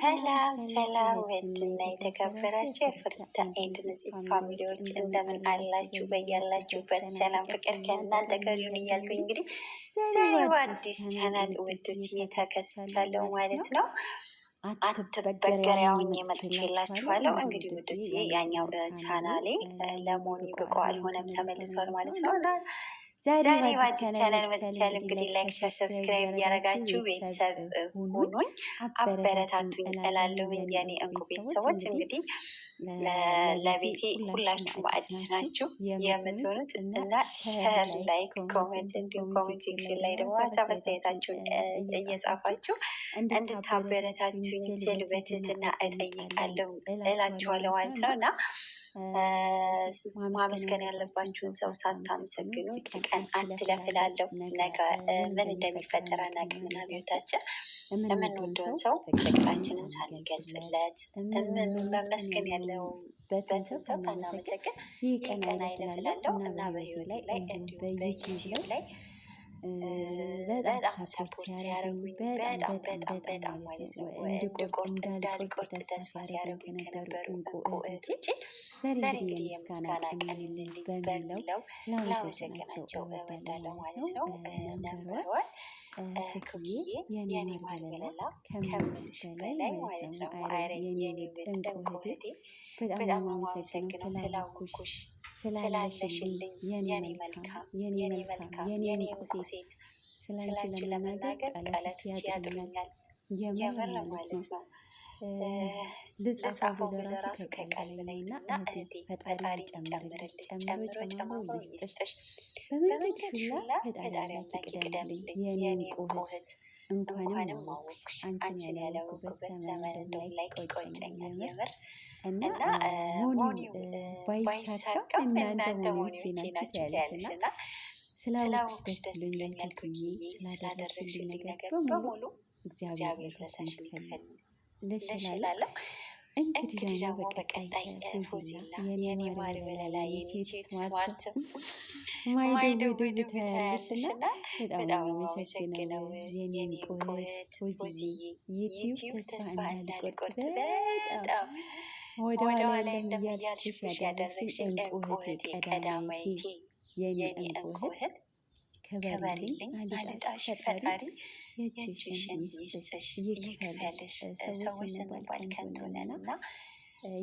ሰላም ሰላም ውድና የተከበራችሁ የፍርታ ኤንድ ንጽህ ፋሚሊዎች እንደምን አላችሁ? በያላችሁበት ሰላም ፍቅር ከእናንተ ጋር ይሁን እያልኩኝ እንግዲህ ዛሬ በአዲስ ቻናል ውዶች እየተከስቻለሁ ማለት ነው። አትበገሪያ ሆኜ መጥቼላችኋለሁ። እንግዲህ ውዶች ያኛው ቻናሌ ለሞኒ ብቁ አልሆነም ተመልሷል ማለት ነው እና ዛሬ በአዲስ ቻናል መጥቻለሁ። እንግዲህ ላይክ፣ ሼር፣ ሰብስክራይብ እያደረጋችሁ ቤተሰብ ሁኑኝ አበረታቱኝ እላለሁኝ የኔ እንቁ ቤተሰቦች። እንግዲህ ለቤቴ ሁላችሁም አዲስ ናችሁ የምትሆኑት እና ሼር፣ ላይክ፣ ኮሜንት እንዲሁም ኮሜንት ሴክሽን ላይ ደግሞ ሀሳብ አስተያየታችሁን እየጻፋችሁ እንድታበረታቱኝ ስል በትህትና እጠይቃለሁ እላችኋለሁ ማለት ነው እና ማመስገን ያለባችሁን ሰው ሳታመሰግኑ እቺ ቀን አትለፍላለሁ። ነገ ምን እንደሚፈጠር አናውቅምና ቤታችን የምንወደውን ሰው ፍቅራችንን ሳንገልጽለት መመስገን ያለበትን ሰው ሳናመሰግን ይህ ቀን አይለፍላለሁ እና በህይወቴ ላይ እንዲሁም በዩቲዩብ ላይ በጣም ሰፖርት ሲያደርጉኝ በጣም ማለት ነው እንድቆርጥ እንዳልቆርጥ ተስፋ ሲያደርጉኝ ከነበሩ እንቁ እህቶቼ ዛሬ እንግዲህ የምስጋና ቀን በሚለው ላመሰግናቸው እወዳለሁ ማለት ነው። ነምበር ዋን ኩኪዬ የኔ ማር ወለላ ከምልሽ በላይ ማለት ነው። አረ የኔ እንቁ እህቴ በጣም ነው የማመሰግነው ስላወኩሽ ስላለሽልኝ የኔ መልካም የኔ እንቁ ሴት። ስላንቺ ለመናገር ቃላቶች ያጥሩኛል የምር ማለት ነው። ልጻፈው ለራሱ ከቃል በላይ ነው እና እህቴ ፈጣሪ ጨምርልሽ ጨምሮ ይስጥሽ። በመንገድሽ ሁላ ፈጣሪ አምላክ ይቅደምልኝ የኔ እንቁ እህት። እንኳንም አወኩሽ አንቺን ያላወኩበት ዘመን እንደው ላይ ቆጨኛል የምር እና ሞኒው ባይሳካ እናንተ ሞኒዎቼ ናችሁ ያለሽ እና ስላወኩሽ ደስ ብሎኛል ኩኪዬ። ስላደረግሽልኝ ነገር በሙሉ እግዚአብሔር ረዳሽን ይክፈልልሽ። እንግዲህ ደግሞ በቀጣይ ፎዚላ የኔ ማር ወለላ የኔ ሴት ስማርት ማይደውድ ታያለሽ እና በጣም አመሰግነው የኔ እንቁ እህት ፎዚዬ። ዩቲዩብ ተስፋ እንዳልቆርጥ በጣም ወደኋላ የለም እያልሽ ያደረግሽኝ እንቁ እህቴ ቀዳማዊቴ የኔ እንቁ እህት ክበሪልኝ አልጣሽ ፈጣሪ የእጅሽን ይስጥሽ ይክፈልሽ። ሰዎች ስንባል ከንቱ ነን እና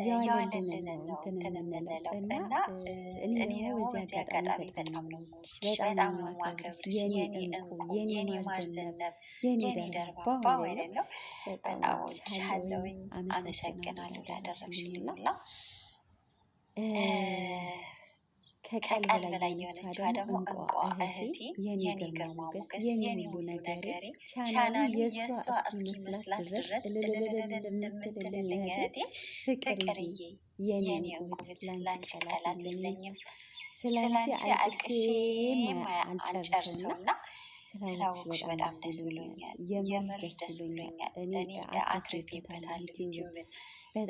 ያዋለልን ነው እንትን የምንለው እና እኔ ደግሞ በዚህ አጋጣሚ በጣም ነው በጣም ነው የማከብርሽ የኔ እንቁ የኔ ማር ዘነብ የኔ ደርባባ ማለት ነው። በጣም እወድሻለሁኝ አመሰግናለሁ ላደረግሽልኝ ሁላ። ከቃል በላይ የሆነችዋ ደግሞ እንቁ እህቴ የኔ ግርማ ሞገስ የኔ ሁሉ ነገሬ ቻናሉ የእሷ እስኪመስላት ድረስ የምትልልኝ እህቴ ፍቅርዬ የኔ እንቁ እህት። ላንቺ ቃላት የለኝም ስላንቺ አልቅሼም አልጨርሰውና ስላወኩሽ በጣም ደስ ብሎኛል የምር ደስ ብሎኛል። እኔ አትርፌበታለሁ ዩቲዩብን።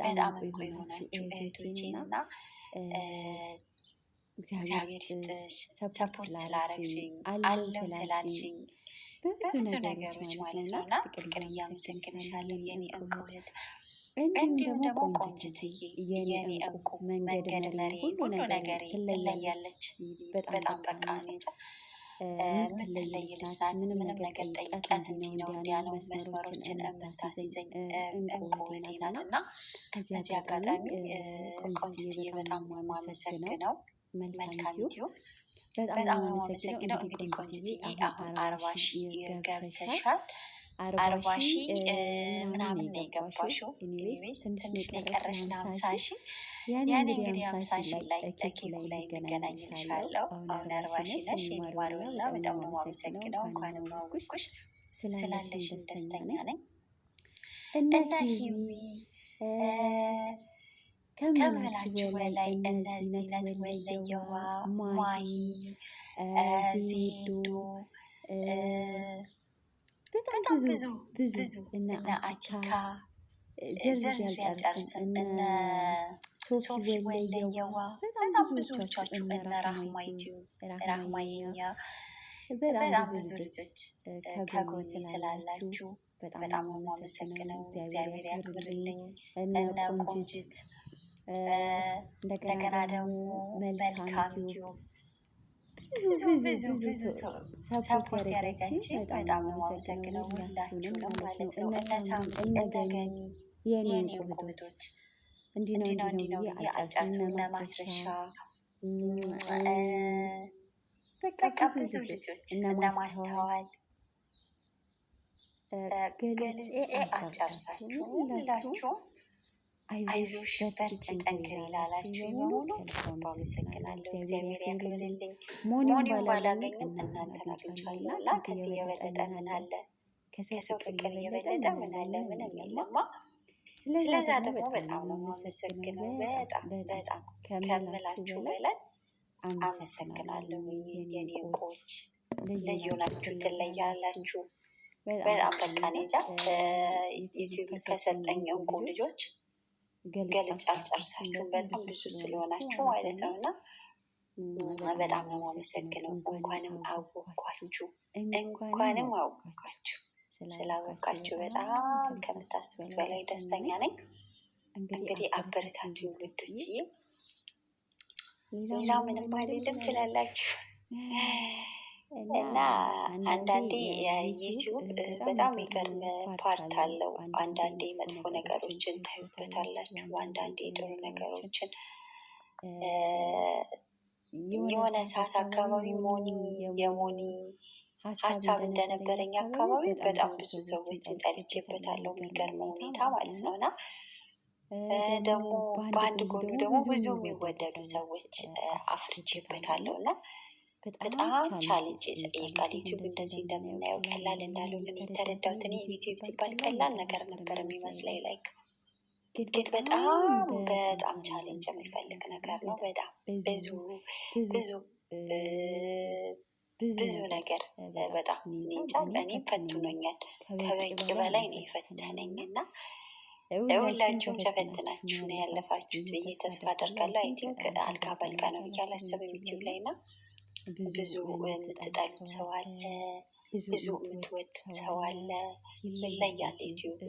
በጣም እንቁ የሆናችሁ እህቶቼና እግዚአብሔር ይስጥሽ ሰፖርት ስላረግሽኝ አለው ስላልሽኝ በብዙ ነገሮች ማለት ነው እና ፍቅር እያመሰግንሻለሁ የኔ እንቁ እህት። እንዲሁም ደግሞ ቆንጅትዬ የኔ እንቁ መንገድ መሪ ሁሉ ነገሬ ትለያለች በጣም በቃ ነጭ የምትለይ ልጅ ናት። ምንም ነገር ጠይቃት እንዲህ ነው እንዲያ ነው መስመሮችን የምታስይዘኝ እንቁ እህቴ ናት እና በዚህ አጋጣሚ ቆንጅትዬ በጣም ነው የማመሰግነው። መልካም ዩቲዩብ በጣም ነው የማመሰግነው። እንግዲህ ቆንጅትዬ አሁን 40,000 ገብተሻል። 40,000 ምናምን ነው የገባሽው። ኢኒዌይስ ትንሽ ነው የቀረሽ ለ50,000። ያኔ እንግዲህ 50,000 ላይ ኬኩ ላይ እንገናኝልሻለሁ። አሁን 40,000 ነሽ የኔ ማር ወለላ። በጣም ነው የማመሰግነው። እንኳንም አወኩሽ ስላለሽን ደስተኛ ነኝ እና ሂዊ ከምላችሁ በላይ እነዚህ ነት ወለየዋ ማሂ ዜዶ በጣም ብዙ እነ አቲካ ዘርዝር ያልጨርስም እነ ሶፊ ወለየዋ በጣም ብዙዎቻችሁ እነ ራህማ የኛ በጣም ብዙ ልጆች ከጎኔ ስላላችሁ በጣም ነው የማመሰግነው። እግዚአብሔር ያክብርልኝ። እነ ቆንጅት እንደገና ደግሞ መልካም ዩቲዩብ ብዙ ሰፖርት ያደረጋችኝ በጣም ነው የማመሰግነው ሁላችሁንም ማለት ነው። እነ ሳምሪ እነ ገኒ የኔ እህቶች እንዲህ ነው ብዬ አልጨርስም። እነ ማስረሻ በቃ ብዙ ልጆች እነ ማስተዋል ገልጬ አልጨርሳችሁም። ሁላችሁም አይዞሽ በርቺ ጠንክሪ ላላችሁኝ በሙሉ ከልብ አመሰግናለሁ። እግዚአብሔር ያክብርልኝ። ሞኒውን ባላገኝም እናንተን አግኝቻለሁ እና ከዚህ የበለጠ ምን አለ? ከሰው ፍቅር የበለጠ ምን አለ? ምንም የለማ። ስለዛ ደግሞ በጣም ነው የማመሰግነው። በጣም ከምላችሁ በላይ አመሰግናለሁ። የኔ እንቁዎች ልዩ ናችሁ፣ ትለያላችሁ። በጣም በቃ እኔ እንጃ ዩቲዩብ ከሰጠኝ እንቁ ልጆች ገልጬ አልጨርሳችሁም። በጣም ብዙ ስለሆናችሁ ማለት ነው እና በጣም ነው የማመሰግነው። እንኳንም አወኳችሁ፣ እንኳንም አወኳችሁ። ስላወቃችሁ በጣም ከምታስቡት በላይ ደስተኛ ነኝ። እንግዲህ አበረታችሁኝ ውዶችዬ። ሌላ ምንም አይደለም ትላላችሁ እና አንዳንዴ የዩቲዩብ በጣም የሚገርም ፓርት አለው። አንዳንዴ መጥፎ ነገሮችን ታዩበታላችሁ፣ አንዳንዴ ጥሩ ነገሮችን። የሆነ ሰዓት አካባቢ የሞኒ ሀሳብ እንደነበረኝ አካባቢ በጣም ብዙ ሰዎችን ጠልቼበታለሁ፣ የሚገርም ሁኔታ ማለት ነው እና ደግሞ በአንድ ጎኑ ደግሞ ብዙ የሚወደዱ ሰዎች አፍርቼበታለሁ እና በጣም ቻሌንጅ ይጠይቃል። ዩቲዩብ እንደዚህ እንደምናየው ቀላል እንዳልሆነ የተረዳሁት እኔ ዩቲዩብ ሲባል ቀላል ነገር ነበር የሚመስለኝ። ላይክ ግን በጣም ቻሌንጅ የሚፈልግ ነገር ነው። በጣም ብዙ ነገር በጣም እንጃ እኔም ፈትኖኛል። ከበቂ በላይ ነው የፈተነኝ እና ሁላችሁም ተፈትናችሁ ነው ያለፋችሁት ብዬ ተስፋ አደርጋለሁ። አይ ቲንክ አልጋ በአልጋ ነው ብዬ አላስብም ዩቲዩብ ላይ እና ብዙ የምትጠሉት ሰው አለ፣ ብዙ የምትወዱት ሰው አለ። ይለያል ዩቲዩብ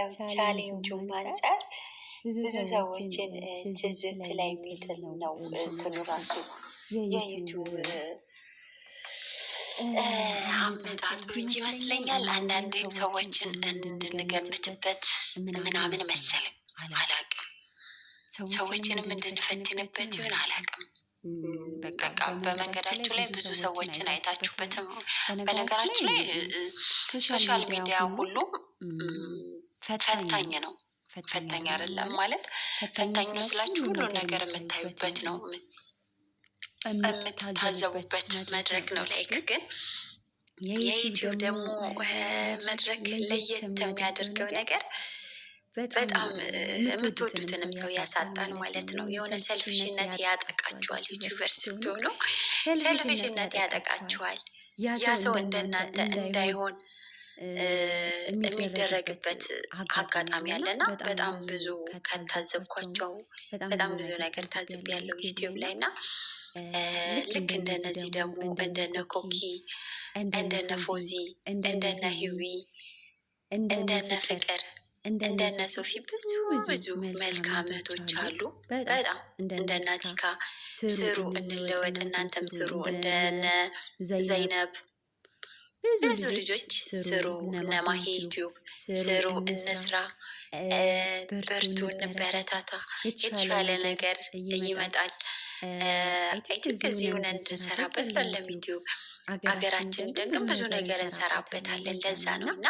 ከቻሌንጁም አንጻር ብዙ ሰዎችን ትዝብት ላይ የሚጥል ነው እንትኑ ራሱ የዩቲዩብ አመጣጡ ይመስለኛል። አንዳንዴም ሰዎችን እንድንገምትበት ምናምን መሰለኝ፣ አላቅም። ሰዎችንም እንድንፈትንበት ይሆን አላቅም። በቃ በመንገዳችሁ ላይ ብዙ ሰዎችን አይታችሁበትም። በነገራችሁ ላይ ሶሻል ሚዲያ ሁሉም ፈታኝ ነው። ፈታኝ አይደለም ማለት ፈታኝ ነው ስላችሁ ሁሉ ነገር የምታዩበት ነው፣ የምትታዘቡበት መድረክ ነው። ላይክ ግን የዩቲዩብ ደግሞ መድረክ ለየት የሚያደርገው ነገር በጣም የምትወዱትንም ሰው ያሳጣል ማለት ነው። የሆነ ሰልፊሽነት ያጠቃችኋል። ዩቲዩበር ስትሆኑ ሰልፊሽነት ያጠቃችኋል። ያ ሰው እንደናንተ እንዳይሆን የሚደረግበት አጋጣሚ አለና በጣም ብዙ ከታዘብኳቸው በጣም ብዙ ነገር ታዝቤያለሁ ዩቲዩብ ላይ እና ልክ እንደነዚህ ደግሞ እንደነ ኮኪ፣ እንደነ ፎዚ፣ እንደነ ህዊ፣ እንደነ ፍቅር፣ እንደነ ሶፊ ብዙ መልካም እህቶች አሉ። በጣም እንደነ አቲካ ስሩ፣ እንለወጥ፣ እናንተም ስሩ፣ እንደነ ዘይነብ ብዙ ልጆች ስሩ፣ እነ ማሂ ዩቲዩብ ስሩ፣ እንስራ፣ በርቱ፣ እንበረታታ፣ የተሻለ ነገር ይመጣል። አይቲንክ እዚህ ሆነን እንድንሰራበት አይደለም ዩቲዩብ ሀገራችን ግን ብዙ ነገር እንሰራበታለን። ለዛ ነው እና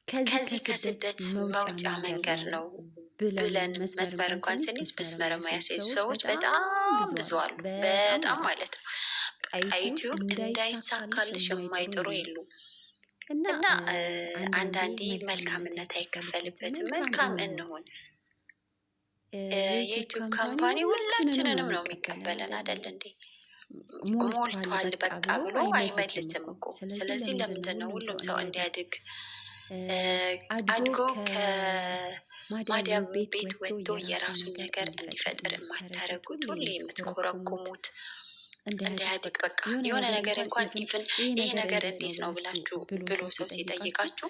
ከዚህ ከስደት መውጫ መንገድ ነው ብለን መስመር እንኳን ስንይዝ መስመር የማያስይዙ ሰዎች በጣም ብዙ አሉ። በጣም ማለት ነው። ዩቲዩብ እንዳይሳካልሽ የማይጥሩ የሉም እና አንዳንዴ መልካምነት አይከፈልበትም። መልካም እንሆን። የዩቲዩብ ካምፓኒ ሁላችንንም ነው የሚቀበለን አይደል እንዴ? ሞልቷል በቃ ብሎ አይመልስም እኮ። ስለዚህ ለምንድን ነው ሁሉም ሰው እንዲያድግ አድጎ ከማዳም ቤት ወጥቶ የራሱን ነገር እንዲፈጥር የማታረጉት? ሁሌ የምትኮረኩሙት እንዳያድግ በቃ የሆነ ነገር እንኳን ኢቭን ይሄ ነገር እንዴት ነው ብላችሁ ብሎ ሰው ሲጠይቃችሁ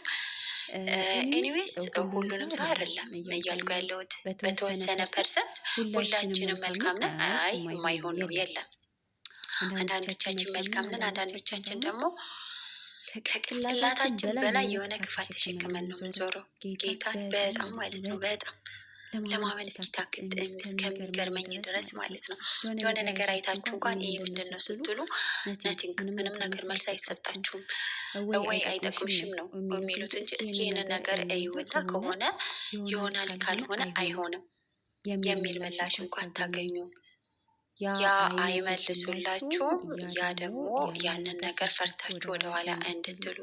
ኤኒዌይስ ሁሉንም ሰው አይደለም እያልኩ ያለሁት በተወሰነ ፐርሰንት ሁላችንም መልካም ነን። አይ የማይሆን ነው የለም። አንዳንዶቻችን መልካም ነን፣ አንዳንዶቻችን ደግሞ ከቅንጭላታችን በላይ የሆነ ክፋት ተሸክመን ነው የምንዞረው። ጌታ በጣም ማለት ነው በጣም ለማመን እስከሚገርመኝ ድረስ ማለት ነው። የሆነ ነገር አይታችሁ እንኳን ይሄ ምንድን ነው ስትሉ ነቲንግ ምንም ነገር መልስ አይሰጣችሁም ወይ አይጠቅምሽም ነው የሚሉት እንጂ እስኪ ይህንን ነገር እዩና ከሆነ ይሆናል ካልሆነ አይሆንም የሚል ምላሽ እንኳን አታገኙም። ያ አይመልሱላችሁም። ያ ደግሞ ያንን ነገር ፈርታችሁ ወደኋላ እንድትሉ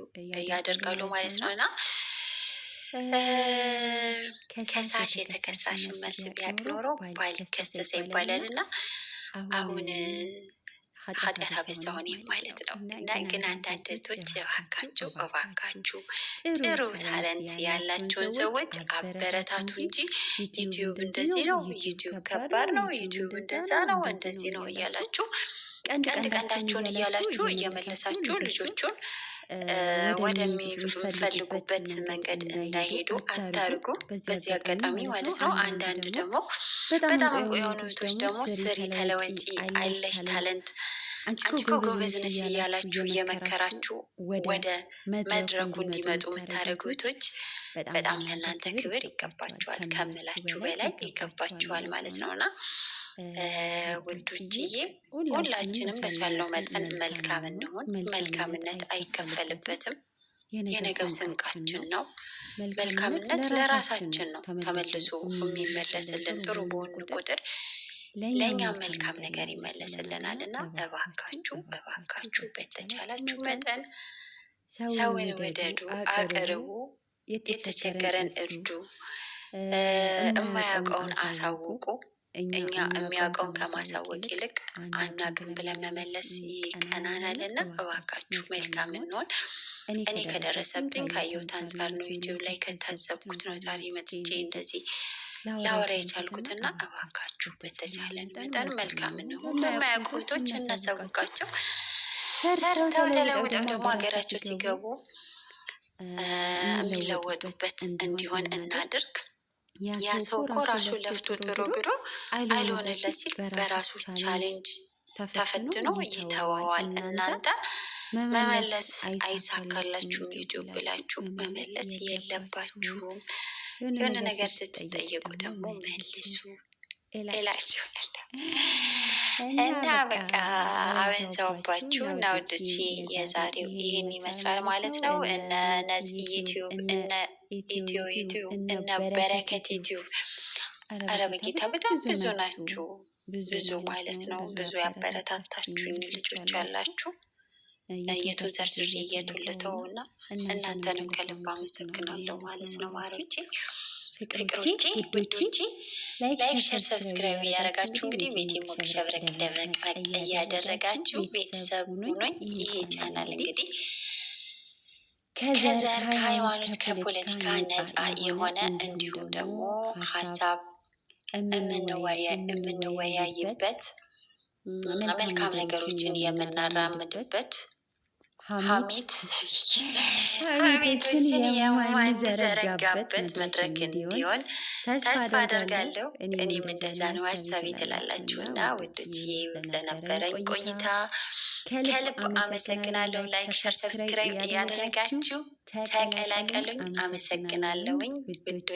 ያደርጋሉ ማለት ነው። እና ከሳሽ የተከሳሽን መልስ ቢያቅ ኖሮ ባልከሰሰ ይባላል። እና አሁን ኃጢአት አበዛሁኝ ማለት ነው። እና ግን አንዳንድ እህቶች እባካችሁ ጥሩ ታለንት ያላቸውን ሰዎች አበረታቱ እንጂ ዩቲዩብ እንደዚህ ነው፣ ዩቲዩብ ከባድ ነው፣ ዩቲዩብ እንደዛ ነው፣ እንደዚህ ነው እያላችሁ ቀንዳችሁን እያላችሁ እየመለሳችሁ ልጆቹን ወደሚፈልጉበት መንገድ እንዳይሄዱ አታርጉ። በዚህ አጋጣሚ ማለት ነው። አንዳንድ ደግሞ በጣም እንቁ የሆኑ እህቶች ደግሞ ስሪ ተለወጪ አለሽ ታለንት አንቺ እኮ ጎበዝ ነሽ እያላችሁ እየመከራችሁ ወደ መድረኩ እንዲመጡ የምታደርጉ እህቶች በጣም ለእናንተ ክብር ይገባችኋል፣ ከምላችሁ በላይ ይገባችኋል ማለት ነውና ውዶችዬ ሁላችንም በቻልነው መጠን መልካም እንሆን። መልካምነት አይከፈልበትም፣ የነገው ስንቃችን ነው። መልካምነት ለራሳችን ነው ተመልሶ የሚመለስልን። ጥሩ በሆን ቁጥር ለእኛም መልካም ነገር ይመለስልናል። እና እባካችሁ በተቻላችሁ መጠን ሰውን ውደዱ፣ አቅርቡ፣ የተቸገረን እርዱ፣ የማያውቀውን አሳውቁ። እኛ የሚያውቀውን ከማሳወቅ ይልቅ አናውቅም ብለን መመለስ ይቀናናል። እና እባካችሁ መልካም እንሆን። እኔ ከደረሰብኝ ካየሁት አንጻር ነው፣ ዩቲዩብ ላይ ከታዘብኩት ነው ዛሬ መጥቼ እንደዚህ ላወራ የቻልኩትና እባካችሁ በተቻለን መጠን መልካም እንሆን። ለማያውቁ እህቶች እናሳውቃቸው። ሰርተው ተለውጠው ደግሞ ሀገራቸው ሲገቡ የሚለወጡበት እንዲሆን እናድርግ። ያ ሰው እኮ ራሱ ለፍቶ ጥሮ ግሮ አይልሆንለት ሲል በራሱ ቻሌንጅ ተፈትኖ ይተወዋል። እናንተ መመለስ አይሳካላችሁም። ዩቲዩብ ብላችሁ መመለስ የለባችሁም። የሆነ ነገር ስትጠየቁ ደግሞ መልሱ እላችኋለሁ። እና በቃ አበዛውባችሁ እና ወደች የዛሬው ይህን ይመስላል ማለት ነው። እነ ነፂ ዩቲዩብ፣ እነ ኢትዮ ዩቲዩብ፣ እነ በረከት ዩቲዩብ፣ ኧረ በጌታ በጣም ብዙ ናችሁ፣ ብዙ ማለት ነው። ብዙ ያበረታታችሁኝ ልጆች ያላችሁ የቱን ዘርዝሬ የቱን ልተው እና እናንተንም ከልብ አመሰግናለሁ ማለት ነው። ማሮቼ ፍቅሮቼ ውዶቼ ላይክ ሼር ሰብስክራይብ እያደረጋችሁ እንግዲህ ቤቴ ሞቅ ሸብረቅ ደመቅ እያደረጋችሁ ቤተሰብ ሁኑኝ። ይሄ ቻናል እንግዲህ ከዘር ከሃይማኖት ከፖለቲካ ነፃ የሆነ እንዲሁም ደግሞ ሀሳብ የምንወያይበት መልካም ነገሮችን የምናራምድበት ሀሜቶችን የማንዘረጋበት መድረክ እንዲሆን ተስፋ አደርጋለሁ። እኔም እንደዛ ነው ሀሳቤ ትላላችሁና ውዶችዬ ለነበረኝ ቆይታ ከልብ አመሰግናለሁ። ላይክ ሸር ሰብስክራይብ እያደረጋችሁ ተቀላቀሉኝ። አመሰግናለሁኝ።